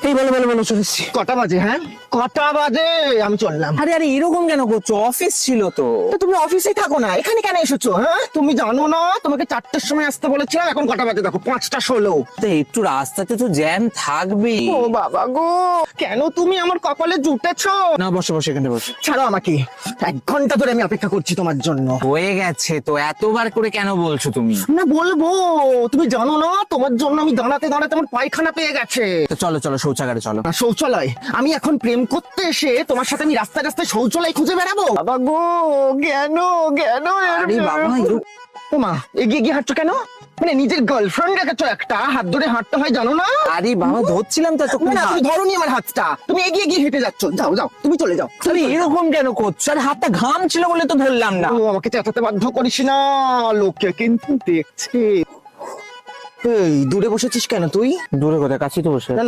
এই বলো বলো বলো, চলেছি। কটা বাজে? হ্যাঁ কটা বাজে? আমি চললাম। আরে আরে এরকম কেন করছো? অফিস ছিল তো। তো তুমি অফিসেই থাকো না, এখানে কেন এসেছো? হ্যাঁ তুমি জানো না তোমাকে 4টের সময় আসতে বলেছিলাম, এখন কটা বাজে দেখো, 5টা 16। তো একটু রাস্তাতে তো জ্যাম থাকবেই। ও বাবা গো, কেন তুমি আমার কপালে জুটেছো? না বসে বসে, এখানে বসে। ছাড়ো আমাকে, 1 ঘন্টা ধরে আমি অপেক্ষা করছি তোমার জন্য। হয়ে গেছে তো, এতবার করে কেন বলছো তুমি? না বলবো, তুমি জানো না তোমার জন্য আমি দাঁড়াতে দাঁড়াতে আমার পায়খানা পেয়ে গেছে। তো চলো চলো, শৌচাগারে চলো। না, শৌচালয়? আমি এখন প্রেম করতে এসে তোমার সাথে আমি রাস্তায় রাস্তায় শৌচালয় খুঁজে বেড়াবো? বাবা গো, কেন কেন আরে বাবা, ও মা, এগিয়ে গিয়ে হাঁটছো কেন? মানে নিজের গার্লফ্রেন্ড রেখেছো একটা, হাত ধরে হাঁটতে হয় জানো না? আরে বাবা, ধরছিলাম তো না এতক্ষণ। না, তুমি ধরোনি আমার হাতটা, তুমি এগিয়ে গিয়ে হেঁটে যাচ্ছ। যাও যাও, তুমি চলে যাও। আরে এরকম কেন করছো? আরে হাতটা ঘাম ছিল বলে তো ধরলাম না। ও আমাকে চেঁচাতে বাধ্য করিস না, লোকে কিন্তু দেখছে। এই দূরে বসেছিস কেন তুই? দূরে কোথায়, কাছেই তো বসে। না না,